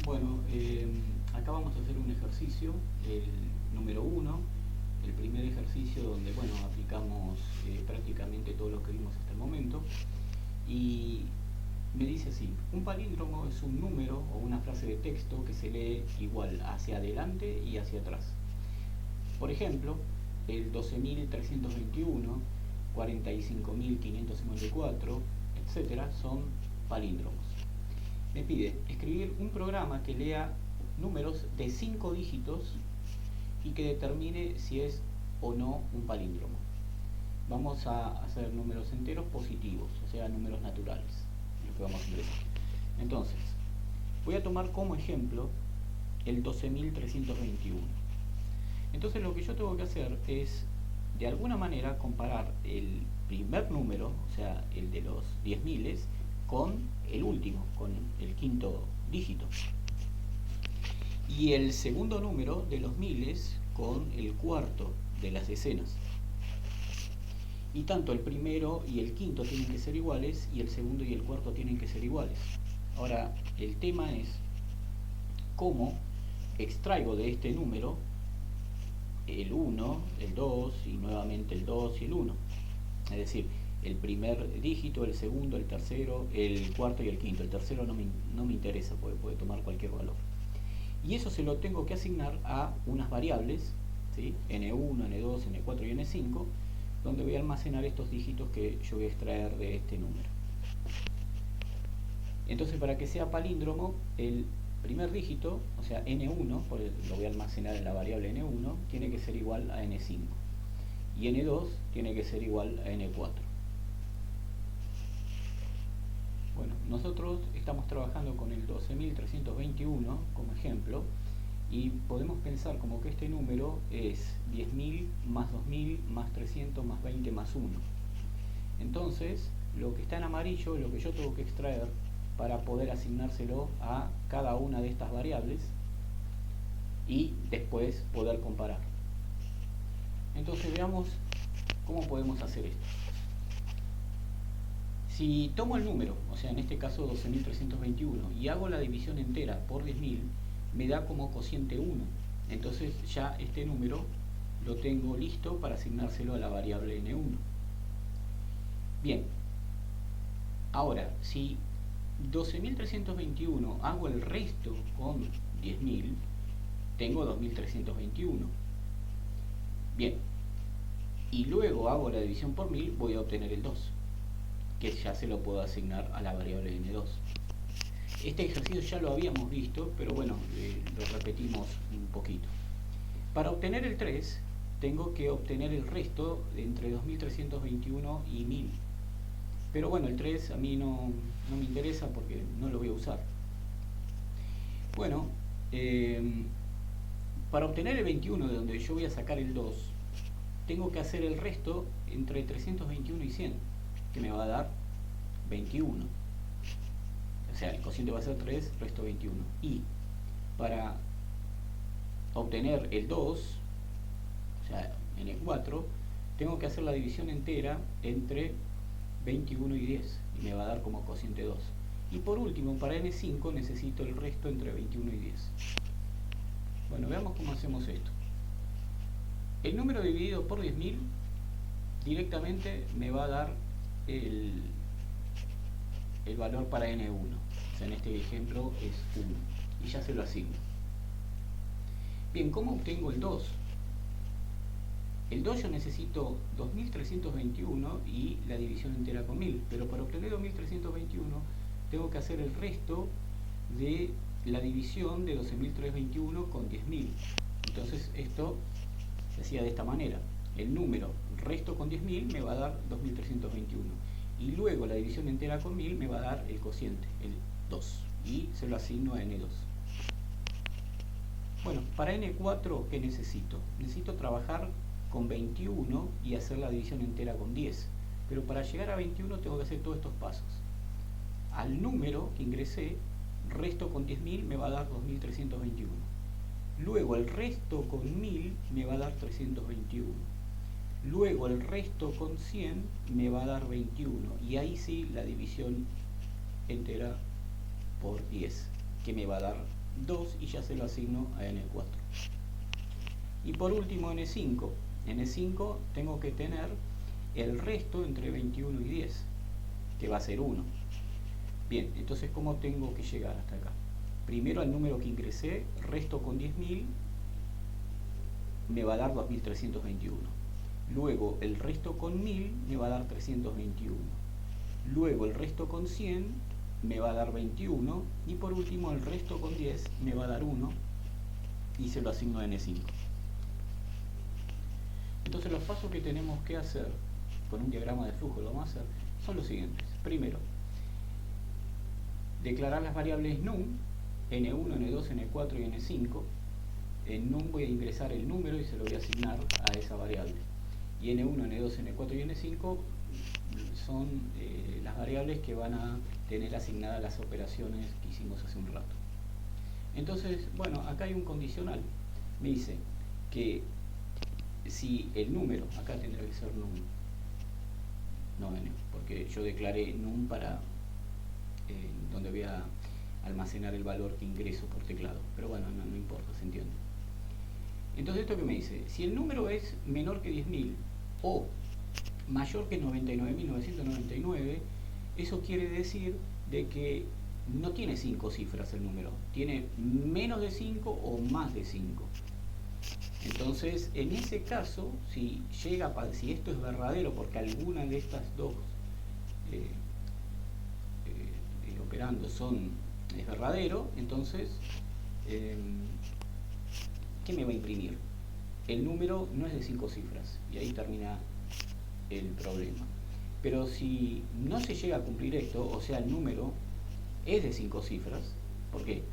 Bueno, acá vamos a hacer un ejercicio, el número 1, el primer ejercicio donde, bueno, aplicamos prácticamente todo lo que vimos hasta el momento. Y me dice así: un palíndromo es un número o una frase de texto que se lee igual hacia adelante y hacia atrás. Por ejemplo, el 12.321, 45.554, etcétera, son palíndromos. Me pide escribir un programa que lea números de 5 dígitos y que determine si es o no un palíndromo. Vamos a hacer números enteros positivos, o sea, números naturales, lo que vamos a ingresar. Entonces, voy a tomar como ejemplo el 12.321. Entonces lo que yo tengo que hacer es, de alguna manera, comparar el primer número, o sea, el de los 10.000, con el último, con el quinto dígito. Y el segundo número de los miles con el cuarto de las decenas. Y tanto el primero y el quinto tienen que ser iguales, y el segundo y el cuarto tienen que ser iguales. Ahora, el tema es cómo extraigo de este número el 1, el 2 y nuevamente el 2 y el 1. Es decir, el primer dígito, el segundo, el tercero, el cuarto y el quinto. El tercero no me interesa porque puede tomar cualquier valor. Y eso se lo tengo que asignar a unas variables, ¿sí? N1, N2, N4 y N5, donde voy a almacenar estos dígitos que yo voy a extraer de este número. Entonces, para que sea palíndromo, el primer dígito, o sea N1, lo voy a almacenar en la variable N1, tiene que ser igual a N5. Y N2 tiene que ser igual a N4. Bueno, nosotros estamos trabajando con el 12.321 como ejemplo, y podemos pensar como que este número es 10.000 más 2.000 más 300 más 20 más 1. Entonces, lo que está en amarillo es lo que yo tengo que extraer para poder asignárselo a cada una de estas variables y después poder comparar. Entonces veamos cómo podemos hacer esto. Si tomo el número, o sea en este caso 12.321, y hago la división entera por 10.000, me da como cociente 1. Entonces ya este número lo tengo listo para asignárselo a la variable N1. Bien, ahora si 12.321 hago el resto con 10.000, tengo 2.321. Bien, y luego hago la división por 1000, voy a obtener el 2, que ya se lo puedo asignar a la variable N2. Este ejercicio ya lo habíamos visto, pero bueno, lo repetimos un poquito. Para obtener el 3, tengo que obtener el resto entre 2.321 y 1000. Pero bueno, el 3 a mí no me interesa porque no lo voy a usar. Bueno, para obtener el 21, de donde yo voy a sacar el 2, tengo que hacer el resto entre 321 y 100, que me va a dar 21. O sea, el cociente va a ser 3, resto 21. Y para obtener el 2, o sea, N4, tengo que hacer la división entera entre 21 y 10, y me va a dar como cociente 2. Y por último, para N5 necesito el resto entre 21 y 10. Bueno, veamos cómo hacemos esto. El número dividido por 10.000 directamente me va a dar el valor para N1. O sea, en este ejemplo es 1. Y ya se lo asigno. Bien, ¿cómo obtengo el 2? El 2 yo necesito 2.321 y la división entera con 1000. Pero para obtener 2.321 tengo que hacer el resto de la división de 12.321 con 10.000. Entonces esto se hacía de esta manera. El número resto con 10.000 me va a dar 2.321. Y luego la división entera con 1000 me va a dar el cociente, el 2. Y se lo asigno a N2. Bueno, para N4, ¿qué necesito? Necesito trabajar con 21 y hacer la división entera con 10. Pero para llegar a 21 tengo que hacer todos estos pasos. Al número que ingresé, resto con 10.000 me va a dar 2.321. Luego el resto con 1000 me va a dar 321. Luego el resto con 100 me va a dar 21. Y ahí sí la división entera por 10, que me va a dar 2 y ya se lo asigno a N4. Y por último N5. N5 tengo que tener el resto entre 21 y 10, que va a ser 1. Bien, entonces ¿cómo tengo que llegar hasta acá? Primero al número que ingresé, resto con 10.000, me va a dar 2.321. Luego el resto con 1.000 me va a dar 321. Luego el resto con 100 me va a dar 21. Y por último el resto con 10 me va a dar 1. Y se lo asigno a N5. Entonces los pasos que tenemos que hacer, con un diagrama de flujo lo vamos a hacer, son los siguientes. Primero, declarar las variables num, N1, N2, N4 y N5. En num voy a ingresar el número y se lo voy a asignar a esa variable. Y N1, N2, N4 y N5 son las variables que van a tener asignadas las operaciones que hicimos hace un rato. Entonces, bueno, acá hay un condicional. Me dice que si el número, acá tendrá que ser num, no n, porque yo declaré num para donde voy a almacenar el valor que ingreso por teclado. Pero bueno, no importa, se entiende. Entonces, ¿esto qué me dice? Si el número es menor que 10.000 o mayor que 99.999, eso quiere decir de que no tiene 5 cifras el número, tiene menos de 5 o más de 5. Entonces, en ese caso, si esto es verdadero, porque alguna de estas dos operandos es verdadero, entonces, ¿qué me va a imprimir? El número no es de 5 cifras, y ahí termina el problema. Pero si no se llega a cumplir esto, o sea, el número es de 5 cifras, ¿por qué?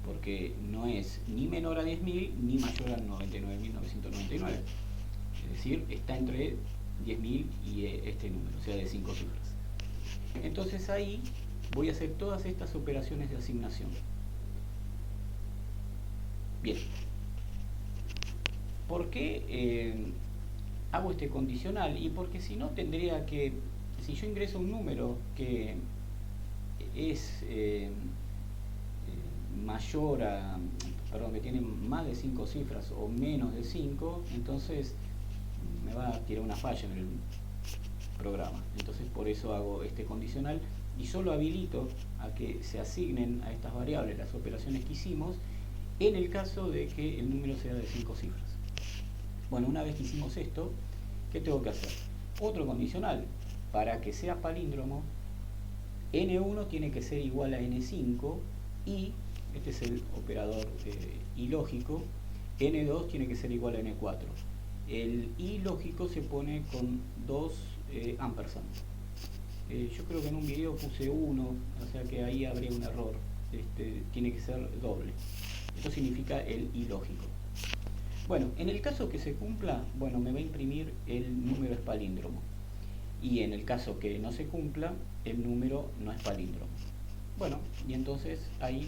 Porque no es ni menor a 10.000 ni mayor a 99.999. Es decir, está entre 10.000 y este número, o sea, de 5 cifras. Entonces ahí voy a hacer todas estas operaciones de asignación. Bien. ¿Por qué hago este condicional? Y porque si no tendría que, si yo ingreso un número que es mayor a, perdón, que tiene más de 5 cifras o menos de 5, entonces me va a tirar una falla en el programa. Entonces por eso hago este condicional y solo habilito a que se asignen a estas variables las operaciones que hicimos en el caso de que el número sea de 5 cifras. Bueno, una vez que hicimos esto, ¿qué tengo que hacer? Otro condicional. Para que sea palíndromo, N1 tiene que ser igual a N5 y, este es el operador ilógico, N2 tiene que ser igual a N4. El ilógico se pone con 2 ampersand. Yo creo que en un video puse 1, o sea que ahí habría un error. Tiene que ser doble. Esto significa el ilógico. Bueno, en el caso que se cumpla, bueno, me va a imprimir el número es palíndromo. Y en el caso que no se cumpla, el número no es palíndromo. Bueno, y entonces ahí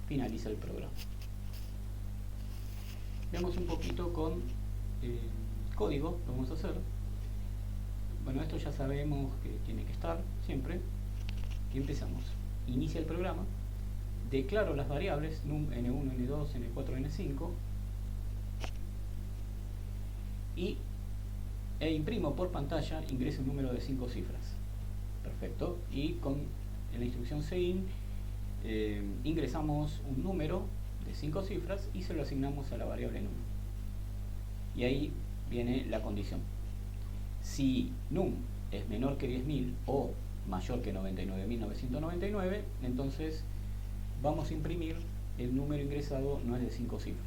finaliza el programa. Veamos un poquito con código, lo vamos a hacer. Bueno, esto ya sabemos que tiene que estar siempre. Y empezamos. Inicia el programa. Declaro las variables num, n1, n2, n4, n5. E imprimo por pantalla, ingreso un número de 5 cifras. Perfecto. Y en la instrucción seguin ingresamos un número de 5 cifras y se lo asignamos a la variable num. Y ahí viene la condición. Si num es menor que 10.000 o mayor que 99.999, entonces vamos a imprimir el número ingresado no es de 5 cifras.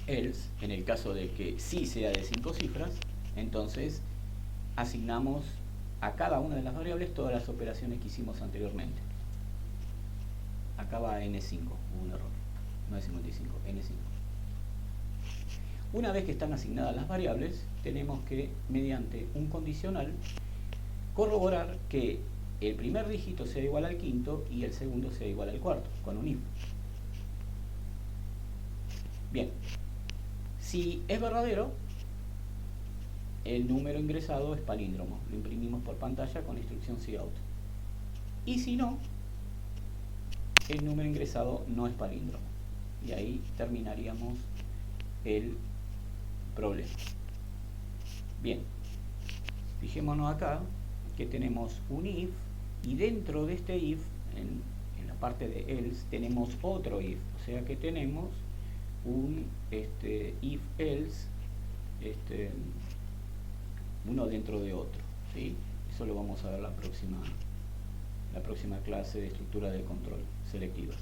Else, en el caso de que sí sea de 5 cifras, entonces asignamos a cada una de las variables todas las operaciones que hicimos anteriormente. Acá va N5, hubo un error, no es 55, N5. Una vez que están asignadas las variables, tenemos que, mediante un condicional, corroborar que el primer dígito sea igual al quinto y el segundo sea igual al cuarto, con un if. Bien. Si es verdadero, el número ingresado es palíndromo. Lo imprimimos por pantalla con la instrucción cout. Y si no, el número ingresado no es palíndromo. Y ahí terminaríamos el problema. Bien, fijémonos acá que tenemos un if, y dentro de este if, en la parte de else, tenemos otro if, o sea que tenemos un if else, uno dentro de otro, ¿sí? Eso lo vamos a ver la próxima clase de estructura de control selectivas.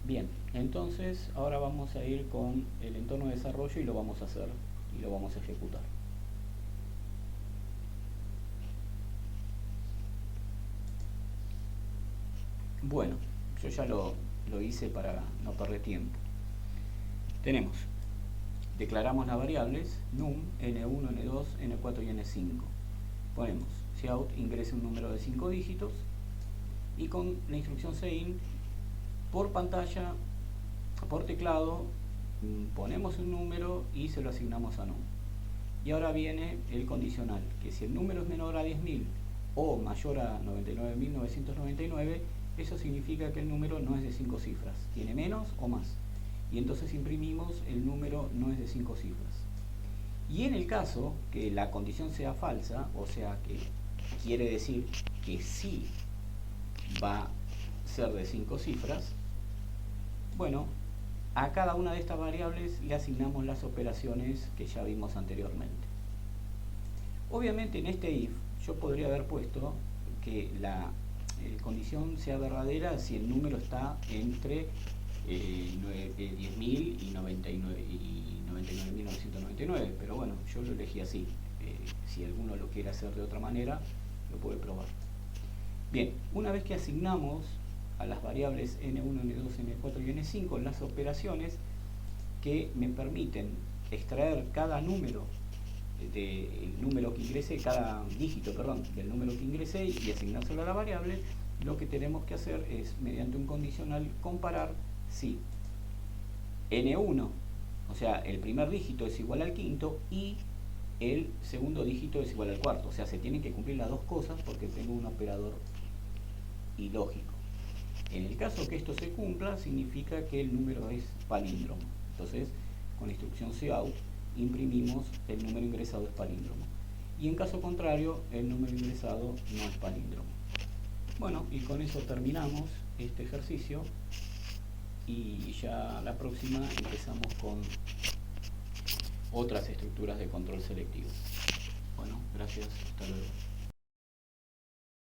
Bien, entonces ahora vamos a ir con el entorno de desarrollo y lo vamos a hacer y lo vamos a ejecutar. Bueno, yo ya lo hice para no perder tiempo. Declaramos las variables num, n1, n2, n4 y n5. Ponemos cout ingrese un número de 5 dígitos y con la instrucción sein por pantalla, por teclado, ponemos un número y se lo asignamos a num. Y ahora viene el condicional, que si el número es menor a 10.000 o mayor a 99.999, eso significa que el número no es de 5 cifras, tiene menos o más. Y entonces imprimimos el número no es de 5 cifras. Y en el caso que la condición sea falsa, o sea que quiere decir que sí va a ser de 5 cifras, bueno, a cada una de estas variables le asignamos las operaciones que ya vimos anteriormente. Obviamente en este if yo podría haber puesto que la condición sea verdadera si el número está entre 10.000 y 99.999, pero bueno, yo lo elegí así. Si alguno lo quiere hacer de otra manera, lo puede probar. Bien, una vez que asignamos a las variables n1, n2, n4 y n5 las operaciones que me permiten extraer cada número del número que ingresé, cada dígito, perdón, del número que ingresé y asignárselo a la variable, lo que tenemos que hacer es, mediante un condicional, comparar si n1, o sea, el primer dígito es igual al quinto y el segundo dígito es igual al cuarto. O sea, se tienen que cumplir las dos cosas porque tengo un operador ilógico. En el caso que esto se cumpla, significa que el número es palíndromo. Entonces, con la instrucción cout, imprimimos el número ingresado es palíndromo. Y en caso contrario, el número ingresado no es palíndromo. Bueno, y con eso terminamos este ejercicio. Y ya la próxima empezamos con otras estructuras de control selectivo. Bueno, gracias, hasta luego.